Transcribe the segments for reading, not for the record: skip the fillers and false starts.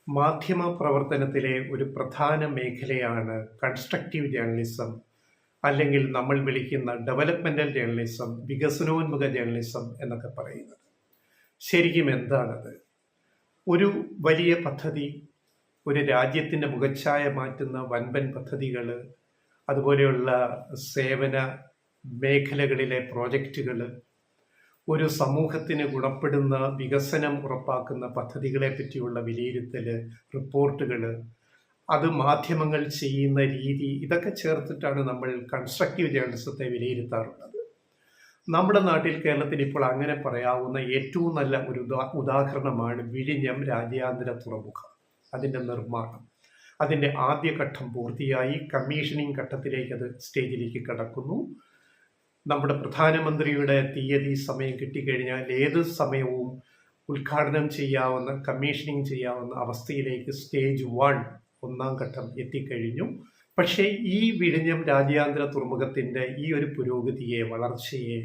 മാധ്യമ പ്രവർത്തനത്തിലെ ഒരു പ്രധാന മേഖലയാണ് കൺസ്ട്രക്റ്റീവ് ജേർണലിസം, അല്ലെങ്കിൽ നമ്മൾ വിളിക്കുന്ന ഡെവലപ്മെന്റൽ ജേർണലിസം, വികസനോന്മുഖ ജേർണലിസം എന്നൊക്കെ പറയുന്നത്. ശരിക്കും എന്താണത്? ഒരു വലിയ പദ്ധതി, ഒരു രാജ്യത്തിൻ്റെ മുഖച്ഛായ മാറ്റുന്ന വൻപൻ പദ്ധതികൾ, അതുപോലെയുള്ള സേവന മേഖലകളിലെ പ്രോജക്റ്റുകൾ, ഒരു സമൂഹത്തിന് ഗുണപ്പെടുന്ന വികസനം ഉറപ്പാക്കുന്ന പദ്ധതികളെ പറ്റിയുള്ള വിലയിരുത്തൽ, റിപ്പോർട്ടുകൾ, അത് മാധ്യമങ്ങൾ ചെയ്യുന്ന രീതി, ഇതൊക്കെ ചേർത്തിട്ടാണ് നമ്മൾ കൺസ്ട്രക്റ്റീവ് ജേർണലിസത്തെ വിലയിരുത്താറുള്ളത്. നമ്മുടെ നാട്ടിൽ, കേരളത്തിൽ ഇപ്പോൾ അങ്ങനെ പറയാവുന്ന ഏറ്റവും നല്ല ഒരു ഉദാഹരണമാണ് വിഴിഞ്ഞം രാജ്യാന്തര തുറമുഖം. അതിൻ്റെ നിർമ്മാണം, അതിൻ്റെ ആദ്യഘട്ടം പൂർത്തിയായി കമ്മീഷനിങ് ഘട്ടത്തിലേക്ക് അത് സ്റ്റേജിലേക്ക് കടക്കുന്നു. നമ്മുടെ പ്രധാനമന്ത്രിയുടെ തീയതി സമയം കിട്ടിക്കഴിഞ്ഞാൽ ഏത് സമയവും ഉദ്ഘാടനം ചെയ്യാവുന്ന, കമ്മീഷനിങ് ചെയ്യാവുന്ന അവസ്ഥയിലേക്ക് സ്റ്റേജ് 1 ഒന്നാം ഘട്ടം എത്തിക്കഴിഞ്ഞു. പക്ഷേ ഈ വിഴിഞ്ഞം രാജ്യാന്തര തുറമുഖത്തിൻ്റെ ഈ ഒരു പുരോഗതിയെ, വളർച്ചയെ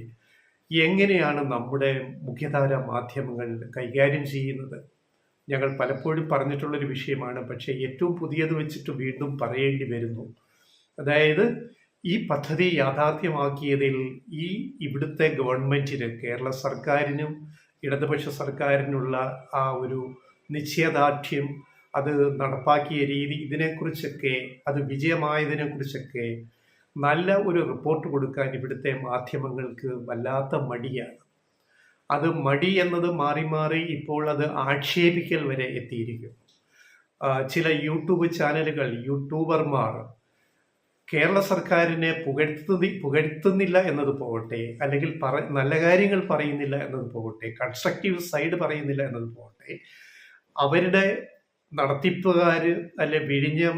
എങ്ങനെയാണ് നമ്മുടെ മുഖ്യധാര മാധ്യമങ്ങൾ കൈകാര്യം ചെയ്യുന്നത്? ഞങ്ങൾ പലപ്പോഴും പറഞ്ഞിട്ടുള്ളൊരു വിഷയമാണ്, പക്ഷേ ഏറ്റവും പുതിയത് വെച്ചിട്ട് വീണ്ടും പറയേണ്ടി വരുന്നു. അതായത്, ഈ പദ്ധതി യാഥാർത്ഥ്യമാക്കിയതിൽ ഇവിടുത്തെ ഗവൺമെൻറ്റിന്, കേരള സർക്കാരിനും ഇടതുപക്ഷ സർക്കാരിനുള്ള ആ ഒരു നിശ്ചയദാർഢ്യം, അത് നടപ്പാക്കിയ രീതി, ഇതിനെക്കുറിച്ചൊക്കെ, അത് വിജയമായതിനെക്കുറിച്ചൊക്കെ നല്ല ഒരു റിപ്പോർട്ട് കൊടുക്കാൻ ഇവിടുത്തെ മാധ്യമങ്ങൾക്ക് വല്ലാത്ത മടിയാണ്. അത് മടി എന്നത് മാറി മാറി ഇപ്പോൾ അത് ആക്ഷേപിക്കൽ വരെ എത്തിയിരിക്കുന്നു. ചില യൂട്യൂബ് ചാനലുകൾ, യൂട്യൂബർമാർ കേരള സർക്കാരിനെ പുകഴ്ത്തുന്നില്ല എന്നത് പോകട്ടെ, അല്ലെങ്കിൽ നല്ല കാര്യങ്ങൾ പറയുന്നില്ല എന്നത് പോകട്ടെ, കൺസ്ട്രക്റ്റീവ് സൈഡ് പറയുന്നില്ല എന്നത് പോകട്ടെ, അവരുടെ നടത്തിപ്പുകാർ, അല്ലെ വിഴിഞ്ഞം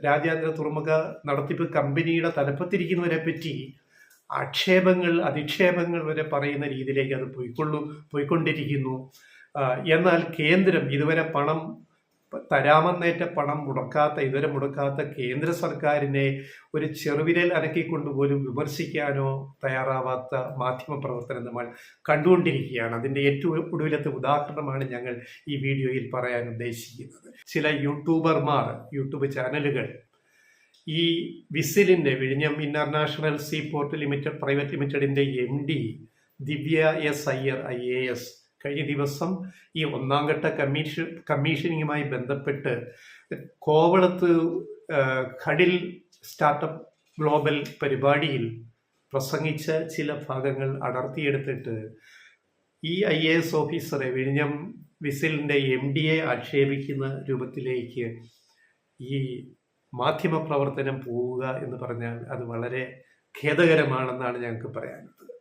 രാജ്യാന്തര തുറമുഖ നടത്തിപ്പ് കമ്പനിയുടെ തലപ്പത്തിരിക്കുന്നവരെ പറ്റി ആക്ഷേപങ്ങൾ, അധിക്ഷേപങ്ങൾ വരെ പറയുന്ന രീതിയിലേക്ക് അത് പോയിക്കൊണ്ടിരിക്കുന്നു. എന്നാൽ കേന്ദ്രം ഇതുവരെ തരാമെന്നേറ്റ പണം ഇതുവരെ മുടക്കാത്ത കേന്ദ്ര സർക്കാരിനെ ഒരു ചെറുവിരൽ അനക്കിക്കൊണ്ടുപോലും വിമർശിക്കാനോ തയ്യാറാവാത്ത മാധ്യമ പ്രവർത്തനം നമ്മൾ കണ്ടുകൊണ്ടിരിക്കുകയാണ്. അതിൻ്റെ ഏറ്റവും ഒടുവിലത്തെ ഉദാഹരണമാണ് ഞങ്ങൾ ഈ വീഡിയോയിൽ പറയാൻ ഉദ്ദേശിക്കുന്നത്. ചില യൂട്യൂബ് ചാനലുകൾ ഈ വിസിലിൻ്റെ, വിഴിഞ്ഞം ഇന്റർനാഷണൽ സീ പോർട്ട് പ്രൈവറ്റ് ലിമിറ്റഡിൻ്റെ MD Divya S Iyer IAS കഴിഞ്ഞ ദിവസം ഈ ഒന്നാം ഘട്ട കമ്മീഷനിങ്ങുമായി ബന്ധപ്പെട്ട് കോവളത്ത് ഖഡിൽ സ്റ്റാർട്ടപ്പ് ഗ്ലോബൽ പരിപാടിയിൽ പ്രസംഗിച്ച ചില ഭാഗങ്ങൾ അടർത്തിയെടുത്തിട്ട് ഈ IAS ഓഫീസറെ, വിഴിഞ്ഞം വിസിലിൻ്റെ MDയെ ആക്ഷേപിക്കുന്ന രൂപത്തിലേക്ക് ഈ മാധ്യമ പ്രവർത്തനം പോവുക എന്ന് പറഞ്ഞാൽ അത് വളരെ ഖേദകരമാണെന്നാണ് ഞങ്ങൾക്ക് പറയാനുള്ളത്.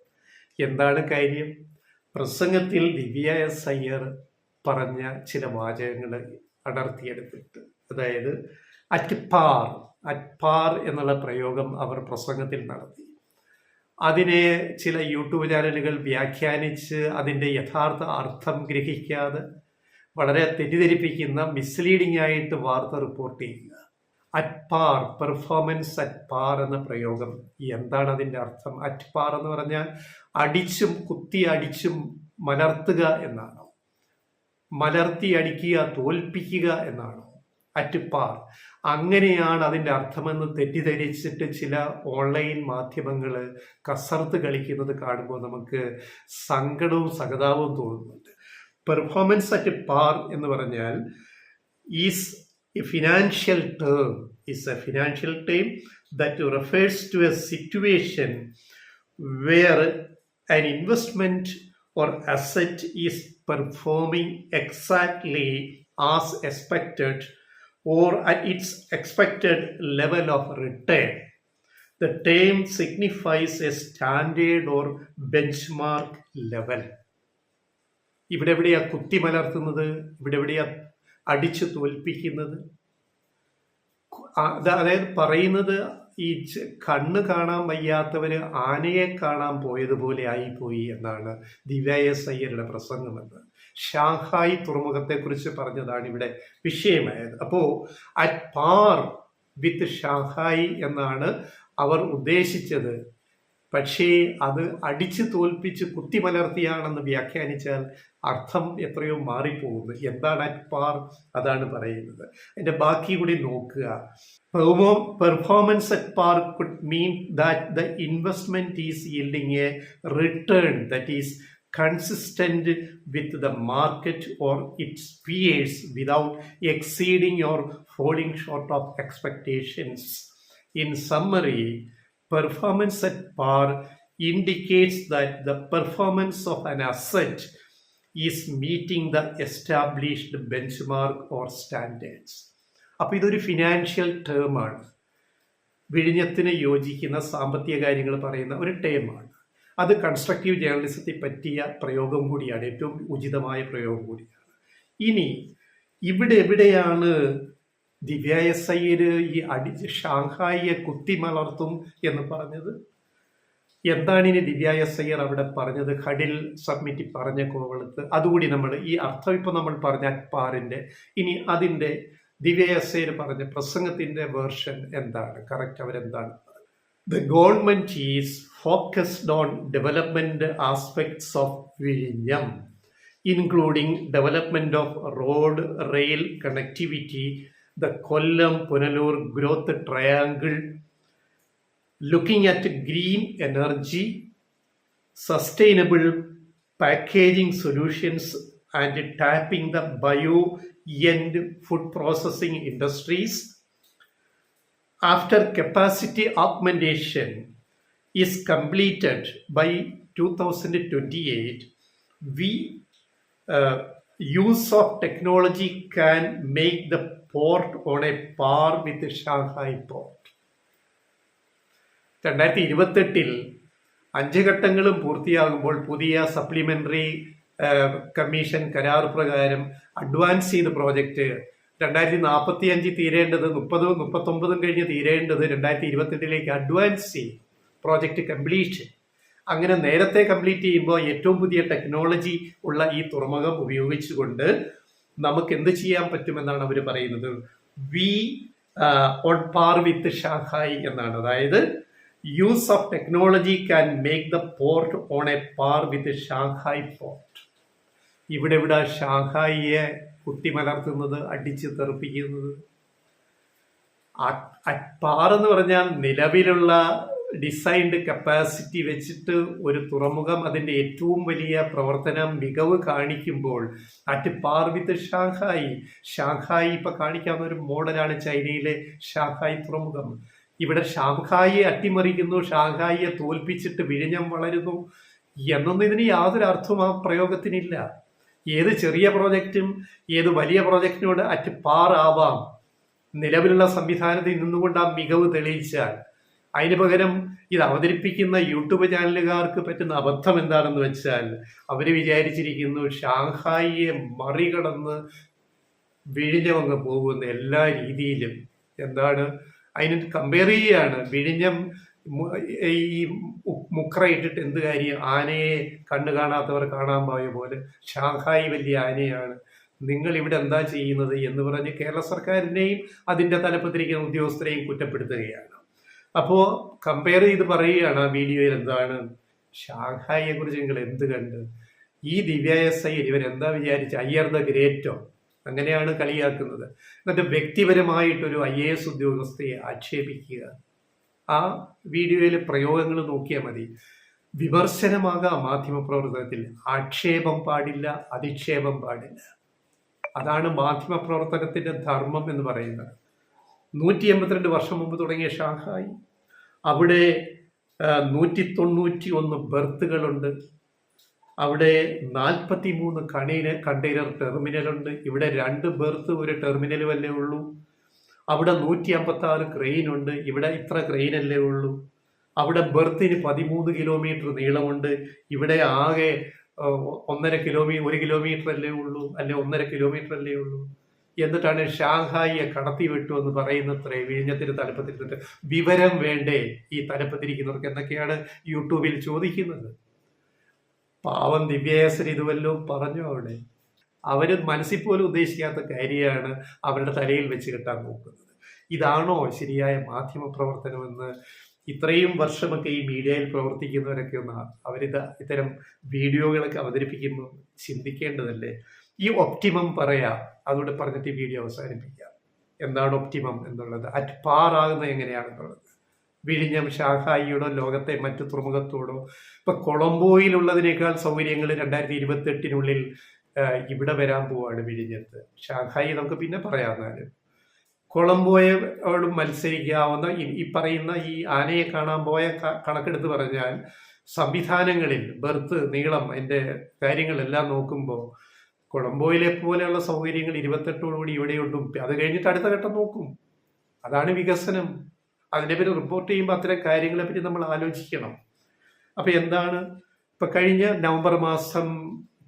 എന്താണ് കാര്യം? പ്രസംഗത്തിൽ ദിവ്യ എസ് അയ്യർ പറഞ്ഞ ചില വാചകങ്ങൾ അടർത്തിയെടുത്തിട്ട്, അതായത് അറ്റ് പാർ എന്നുള്ള പ്രയോഗം അവർ പ്രസംഗത്തിൽ നടത്തി. അതിനെ ചില യൂട്യൂബ് ചാനലുകൾ വ്യാഖ്യാനിച്ച് അതിൻ്റെ യഥാർത്ഥ അർത്ഥം ഗ്രഹിക്കാതെ വളരെ തെറ്റിദ്ധരിപ്പിക്കുന്ന, മിസ്ലീഡിംഗ് ആയിട്ട് വാർത്ത റിപ്പോർട്ട് ചെയ്യുക. At par, performance at par എന്ന പ്രയോഗം എന്താണ് അതിൻ്റെ അർത്ഥം? അറ്റ് പാർ എന്ന് പറഞ്ഞാൽ കുത്തി അടിച്ചും മലർത്തുക എന്നാണോ? മലർത്തി അടിക്കുക, തോൽപ്പിക്കുക എന്നാണോ അറ്റ് പാർ? അങ്ങനെയാണ് അതിൻ്റെ അർത്ഥമെന്ന് തെറ്റിദ്ധരിച്ചിട്ട് ചില ഓൺലൈൻ മാധ്യമങ്ങൾ കസർത്ത് കളിക്കുന്നത് കാണുമ്പോൾ നമുക്ക് സങ്കടവും സഹതാപവും തോന്നുന്നുണ്ട്. പെർഫോമൻസ് അറ്റ് പാർ എന്ന് പറഞ്ഞാൽ a financial term that refers to a situation where an investment or asset is performing exactly as expected or at its expected level of return. The term signifies a standard or benchmark level. ഇവിടെ എവിടെയാ കുത്തി മലർത്തുന്നത്? ഇവിടെ എവിടെയാ അടിച്ചു തോൽപ്പിക്കുന്നത്? അതായത് പറയുന്നത്, ഈ കണ്ണ് കാണാൻ വയ്യാത്തവര് ആനയെ കാണാൻ പോയതുപോലെ ആയിപ്പോയി എന്നാണ് ദിവ്യ എസ് അയ്യരുടെ പ്രസംഗമെന്ന്. ഷാങ്ഹായ് തുറമുഖത്തെക്കുറിച്ച് പറഞ്ഞതാണ് ഇവിടെ വിഷയമായത്. അപ്പോൾ അറ്റ് പാർ വിത്ത് ഷാങ്ഹായ് എന്നാണ് അവർ ഉദ്ദേശിച്ചത്. പക്ഷേ അത് അടിച്ചു തോൽപ്പിച്ച് കുത്തിമലർത്തിയാണെന്ന് വ്യാഖ്യാനിച്ചാൽ അർത്ഥം എത്രയോ മാറിപ്പോകുന്നു. എന്താണ് അറ്റ് പാർ, അതാണ് പറയുന്നത്. അതിൻ്റെ ബാക്കി കൂടി നോക്കുക. Performance at par could mean that the investment is yielding a return that is consistent with the market or its peers without exceeding or falling short of expectations. In summary, performance at par indicates that the performance of an asset is meeting the established benchmark or standards. അപ്പോൾ ഇതൊരു financial ടേമാണ്, വിഴിഞ്ഞത്തിന് യോജിക്കുന്ന സാമ്പത്തിക കാര്യങ്ങൾ പറയുന്ന ഒരു ടേമാണ്. അത് constructive ജേർണലിസത്തെ പറ്റിയ പ്രയോഗം കൂടിയാണ്, ഏറ്റവും ഉചിതമായ പ്രയോഗം കൂടിയാണ്. ഇനി ഇവിടെ എവിടെയാണ് ദിവ്യ എസ് അയ്യർ ഈ ഷാങ്ഹായിയെ കുത്തിമലർത്തും എന്ന് പറഞ്ഞത്? എന്താണ് ഇനി ദിവ്യ എസ് അയ്യർ അവിടെ പറഞ്ഞത്? ഹഡിൽ സബ്മിറ്റ് പറഞ്ഞ കോവളത്ത്, അതുകൂടി നമ്മൾ ഈ അർത്ഥം ഇപ്പം നമ്മൾ പറഞ്ഞ അറ്റ്പാറിൻ്റെ, ഇനി അതിൻ്റെ ദിവ്യ എസ് അയ്യർ പറഞ്ഞ പ്രസംഗത്തിൻ്റെ വേർഷൻ എന്താണ്, കറക്റ്റ് അവരെന്താണ്? The government is focused on development aspects of Vizhinjam, including development of road, rail connectivity, the Kollam-Punalur growth triangle, looking at green energy, sustainable packaging solutions, and tapping the bio and food processing industries. After capacity augmentation is completed by 2028, use of technology can make the port on a par with the Shanghai port. 2028 5 ഘട്ടങ്ങളും പൂർത്തിയാകുമ്പോൾ പുതിയ supplementary commission കരാർ പ്രകാരം advance ചെയ്ത project 2045 തീരേണ്ടത് 39 കഴിഞ്ഞ് തീരേണ്ടത് 2028 advance ചെയ്യും project completion. അങ്ങനെ നേരത്തെ കംപ്ലീറ്റ് ചെയ്യുമ്പോൾ ഏറ്റവും പുതിയ ടെക്നോളജി ഉള്ള ഈ തുറമുഖം ഉപയോഗിച്ചുകൊണ്ട് നമുക്ക് എന്ത് ചെയ്യാൻ പറ്റുമെന്നാണ് അവർ പറയുന്നത്? We on par with Shanghai എന്നാണ്. അതായത് use of technology can make the port on a par with Shanghai port. ഇവിടെ ഷാങ്ഹായിയെ കുത്തിമലർത്തുന്നത്, അടിച്ച് തെറിപ്പിക്കുന്നത്? പാർ എന്ന് പറഞ്ഞാൽ നിലവിലുള്ള ഡിസൈൻഡ് കപ്പാസിറ്റി വെച്ചിട്ട് ഒരു തുറമുഖം അതിൻ്റെ ഏറ്റവും വലിയ പ്രവർത്തന മികവ് കാണിക്കുമ്പോൾ അറ്റ് പാർ വിത്ത് ഷാങ്ഹായി ഇപ്പം കാണിക്കാവുന്ന ഒരു മോഡലാണ് ചൈനയിലെ ഷാങ്ഹായ് തുറമുഖം. ഇവിടെ ഷാങ്ഹായിയെ അട്ടിമറിക്കുന്നു, ഷാങ്ഹായിയെ തോൽപ്പിച്ചിട്ട് വിഴിഞ്ഞം വളരുന്നു എന്നൊന്നും ഇതിന് യാതൊരു അർത്ഥവും ആ പ്രയോഗത്തിനില്ല. ഏത് ചെറിയ പ്രോജക്റ്റും ഏത് വലിയ പ്രോജക്റ്റിനോട് അറ്റ് പാർ ആവാം നിലവിലുള്ള സംവിധാനത്തിൽ നിന്നുകൊണ്ട് ആ മികവ് തെളിയിച്ചാൽ. അതിന് പകരം ഇത് അവതരിപ്പിക്കുന്ന യൂട്യൂബ് ചാനലുകാർക്ക് പറ്റുന്ന അബദ്ധം എന്താണെന്ന് വെച്ചാൽ അവർ വിചാരിച്ചിരിക്കുന്നു ഷാങ്ഹായിയെ മറികടന്ന് വിഴിഞ്ഞമങ്ങ് പോകുന്ന എല്ലാ രീതിയിലും. എന്താണ് അതിന് കമ്പയർ ചെയ്യുകയാണ്. വിഴിഞ്ഞം ഈ മുക്രയിട്ടിട്ട് എന്ത് കാര്യം? ആനയെ കണ്ണു കാണാത്തവർ കാണാൻ പോയ പോലെ ഷാങ്ഹായി വലിയ ആനയാണ്, നിങ്ങൾ ഇവിടെ എന്താ ചെയ്യുന്നത് എന്ന് പറഞ്ഞ് കേരള സർക്കാരിനെയും അതിൻ്റെ തലപ്പത്തിരിക്കുന്ന ഉദ്യോഗസ്ഥരെയും കുറ്റപ്പെടുത്തുകയാണ്. അപ്പോൾ കമ്പയർ ചെയ്ത് പറയുകയാണ് ആ വീഡിയോയിൽ എന്താണ് ഷാങ്ഹായിയെ കുറിച്ച് നിങ്ങൾ എന്ത് കണ്ട്? ഈ ദിവ്യ എസ് അയ്യർ ഇവരെന്താ വിചാരിച്ച അയ്യർ ദ ഗ്രേറ്റോ? അങ്ങനെയാണ് കളിയാക്കുന്നത്. എന്നിട്ട് വ്യക്തിപരമായിട്ടൊരു IAS ഉദ്യോഗസ്ഥയെ ആക്ഷേപിക്കുക. ആ വീഡിയോയിലെ പ്രയോഗങ്ങൾ നോക്കിയാൽ മതി. വിമർശനമാകാം മാധ്യമപ്രവർത്തനത്തിൽ, ആക്ഷേപം പാടില്ല, അധിക്ഷേപം പാടില്ല. അതാണ് മാധ്യമപ്രവർത്തനത്തിൻ്റെ ധർമ്മം എന്ന് പറയുന്നത്. 182 വർഷം മുമ്പ് തുടങ്ങിയ ഷാങ്ഹായ്, അവിടെ 191 ബർത്തുകളുണ്ട്, അവിടെ 43 കണ്ടെയ്നർ ടെർമിനലുണ്ട്. ഇവിടെ 2 ബർത്ത് ഒരു ടെർമിനലുമല്ലേ ഉള്ളൂ. അവിടെ 156 ക്രെയിൻ ഉണ്ട്, ഇവിടെ ഇത്ര ക്രെയിനല്ലേ ഉള്ളൂ. അവിടെ ബർത്തിന് 13 കിലോമീറ്റർ നീളമുണ്ട്, ഇവിടെ ആകെ 1 കിലോമീറ്റർ അല്ലേ ഉള്ളൂ, അല്ലെ 1.5 കിലോമീറ്റർ അല്ലേ ഉള്ളൂ. എന്നിട്ടാണ് ഷാങ്ഹായിയെ കടത്തി വിട്ടു എന്ന് പറയുന്നത്രേ വിഴിഞ്ഞത്തിന്റെ തലപ്പത്തിരുന്നിട്ട്. വിവരം വേണ്ടേ ഈ തലപ്പത്തിരിക്കുന്നവർക്ക് എന്നൊക്കെയാണ് യൂട്യൂബിൽ ചോദിക്കുന്നത്. പാവം ദിവ്യേശ്വർ ഇതുവല്ലോ പറഞ്ഞു. അവിടെ അവർ മനസ്സിൽ പോലും ഉദ്ദേശിക്കാത്ത കാര്യമാണ് അവരുടെ തലയിൽ വെച്ച് കെട്ടാൻ നോക്കുന്നത്. ഇതാണോ ശരിയായ മാധ്യമ പ്രവർത്തനമെന്ന് ഇത്രയും വർഷമൊക്കെ ഈ മീഡിയയിൽ പ്രവർത്തിക്കുന്നവരൊക്കെ ഒന്ന് ഇത്തരം വീഡിയോകളൊക്കെ അവതരിപ്പിക്കുമ്പോൾ ചിന്തിക്കേണ്ടതല്ലേ? ഈ ഒപ്റ്റിമം പറയാം, അതുകൊണ്ട് പറഞ്ഞിട്ട് ഈ വീഡിയോ അവസാനിപ്പിക്കാം. എന്താണ് ഒപ്റ്റിമം എന്നുള്ളത്, അറ്റ് പാർ ആകുന്നത് എങ്ങനെയാണെന്നുള്ളത്. വിഴിഞ്ഞം ഷാങ്ഹായിയോടോ ലോകത്തെ മറ്റു തുറമുഖത്തോടോ ഇപ്പൊ കൊളംബോയിലുള്ളതിനേക്കാൾ സൗകര്യങ്ങൾ 2028 ഇവിടെ വരാൻ പോവാണ് വിഴിഞ്ഞത്ത്. ഷാങ്ഹായി നമുക്ക് പിന്നെ പറയാമെന്നാലും കൊളംബോയോടും മത്സരിക്കാവുന്ന ഈ പറയുന്ന ഈ ആനയെ കാണാൻ പോയ കണക്കെടുത്ത് പറഞ്ഞാൽ സംവിധാനങ്ങളിൽ ബർത്ത് നീളം അതിൻ്റെ കാര്യങ്ങളെല്ലാം നോക്കുമ്പോൾ കൊളംബോയിലെ പോലെയുള്ള സൗകര്യങ്ങൾ 28 ഇവിടെയുണ്ടും. അത് കഴിഞ്ഞിട്ട് അടുത്ത ഘട്ടം നോക്കും. അതാണ് വികസനം. അതിനെപ്പറ്റി റിപ്പോർട്ട് ചെയ്യുമ്പോൾ അത്തരം കാര്യങ്ങളെ പറ്റി നമ്മൾ ആലോചിക്കണം. അപ്പം എന്താണ്, ഇപ്പം കഴിഞ്ഞ നവംബർ മാസം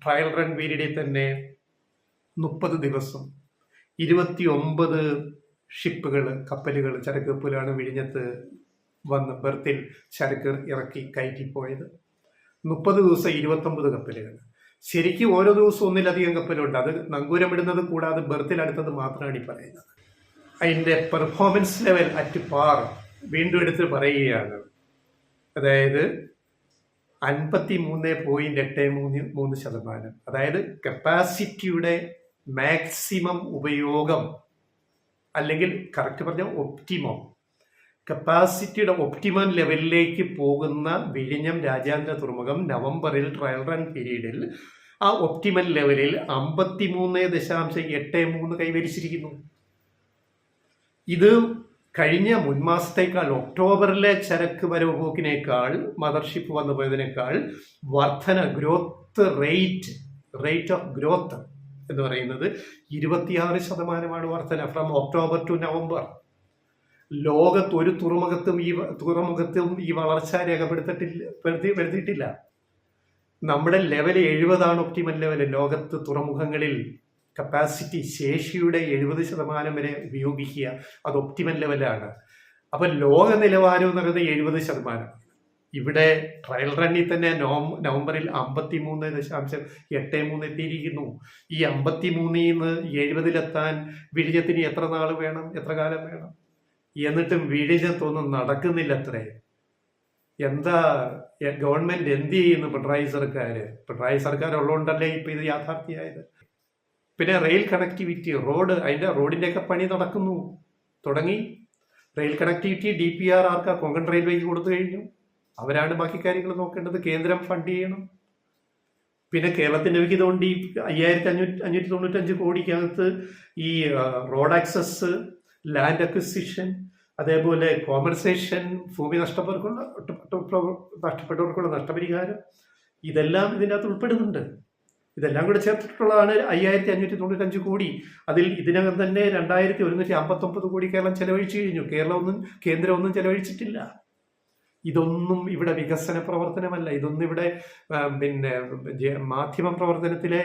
ട്രയൽ റൺ പീരീഡിൽ തന്നെ 30 ദിവസം 29 ഷിപ്പുകൾ, കപ്പലുകൾ, ചരക്ക് കപ്പലാണ് വിഴിഞ്ഞത്ത് വന്ന് ബർത്തിൽ ചരക്ക് ഇറക്കി കയറ്റിപ്പോയത്. 30 ദിവസം 29 കപ്പലുകൾ. ശരിക്കും ഓരോ ദിവസവും ഒന്നിലധികം കപ്പലുണ്ട്. അത് നങ്കൂരമിടുന്നത് കൂടാതെ ബർത്തിൽ അടുത്തത് മാത്രമാണ് ഈ പറയുന്നത്. അതിൻ്റെ പെർഫോമൻസ് ലെവൽ അറ്റ് പാർ വീണ്ടും എടുത്ത് പറയുകയാണ്. അതായത് 53.83%. അതായത് കപ്പാസിറ്റിയുടെ മാക്സിമം ഉപയോഗം, അല്ലെങ്കിൽ കറക്റ്റ് പറഞ്ഞ ഒപ്റ്റിമം, കപ്പാസിറ്റിയുടെ ഒപ്റ്റിമം ലെവലിലേക്ക് പോകുന്ന വിഴിഞ്ഞം രാജ്യാന്തര തുറമുഖം നവംബറിൽ ട്രയൽ റൺ പീരീഡിൽ ആ ഒപ്റ്റിമൽ ലെവലിൽ 53.83 കൈവരിച്ചിരിക്കുന്നു. ഇത് കഴിഞ്ഞ മുൻമാസത്തേക്കാൾ ഒക്ടോബറിലെ ചരക്ക് വരവ് പോക്കിനേക്കാൾ, മദർഷിപ്പ് വന്നു പോയതിനേക്കാൾ വർധന, റേറ്റ് ഓഫ് ഗ്രോത്ത് എന്ന് പറയുന്നത് 26% വർധന ഫ്രം ഒക്ടോബർ ടു നവംബർ. ലോകത്ത് ഒരു തുറമുഖത്തും ഈ വളർച്ച രേഖപ്പെടുത്തിയിട്ടില്ല. നമ്മുടെ ലെവൽ 70 ഒപ്റ്റിമൽ ലെവൽ. ലോകത്ത് തുറമുഖങ്ങളിൽ കപ്പാസിറ്റി, ശേഷിയുടെ 70% വരെ ഉപയോഗിക്കുക, അത് ഒപ്റ്റിമൽ ലെവലാണ്. അപ്പം ലോക നിലവാരം എന്ന് പറയുന്നത് 70%. ഇവിടെ ട്രയൽ റണ്ണിൽ തന്നെ നവംബറിൽ 53.83 എത്തിയിരിക്കുന്നു. ഈ 53 നിന്ന് 70 വിഴിഞ്ഞത്തിന് എത്ര നാൾ വേണം, എത്ര കാലം വേണം? എന്നിട്ടും വിഴിഞ്ഞത്തൊന്നും നടക്കുന്നില്ല. അത്രേ എന്താ ഗവൺമെന്റ് എന്ത് ചെയ്യുന്നു? പിണറായി സർക്കാർ ഉള്ളതുകൊണ്ടല്ലേ ഇപ്പൊ ഇത് യാഥാർത്ഥ്യമായത്. പിന്നെ റെയിൽ കണക്ടിവിറ്റി, റോഡിൻ്റെയൊക്കെ പണി തുടങ്ങി. റെയിൽ കണക്ടിവിറ്റി DPR ആർക്കാ? കൊങ്കൺ റെയിൽവേക്ക് കൊടുത്തു കഴിഞ്ഞു. അവരാണ് ബാക്കി കാര്യങ്ങൾ നോക്കേണ്ടത്. കേന്ദ്രം ഫണ്ട് ചെയ്യണം. പിന്നെ കേരളത്തിന്റെ വിഹിതമുണ്ട്. ഈ 5595 കോടിക്കകത്ത് ഈ റോഡ് ആക്സസ്, ലാൻഡ് അക്വിസിഷൻ, അതേപോലെ കോമ്പൻസേഷൻ, ഭൂമി നഷ്ടപ്പെട്ടവർക്കുള്ള നഷ്ടപരിഹാരം, ഇതെല്ലാം ഇതിനകത്ത് ഉൾപ്പെടുന്നുണ്ട്. ഇതെല്ലാം കൂടെ ചേർത്തിട്ടുള്ളതാണ് 5595 കോടി. അതിൽ ഇതിനകം തന്നെ 2159 കോടി കേരളം ചെലവഴിച്ചു കഴിഞ്ഞു. കേന്ദ്രം ഒന്നും ചെലവഴിച്ചിട്ടില്ല. ഇതൊന്നും ഇവിടെ വികസന പ്രവർത്തനമല്ല. ഇതൊന്നും ഇവിടെ മാധ്യമ പ്രവർത്തനത്തിലെ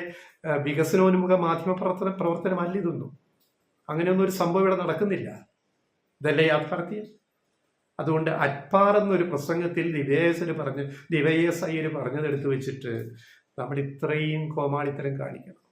വികസനോന്മുഖ മാധ്യമ പ്രവർത്തനമല്ല. ഇതൊന്നും അങ്ങനെയൊന്നും ഒരു സംഭവം ഇവിടെ നടക്കുന്നില്ല. ഇതല്ലേ യാഥാർത്ഥ്യം? അതുകൊണ്ട് അറ്റ്പാർ എന്നൊരു പ്രസംഗത്തിൽ ദിവ്യസ് അയ്യർ പറഞ്ഞതെടുത്ത് വെച്ചിട്ട് നമ്മൾ ഇത്രയും കോമാളിത്തരം കാണിക്കണം.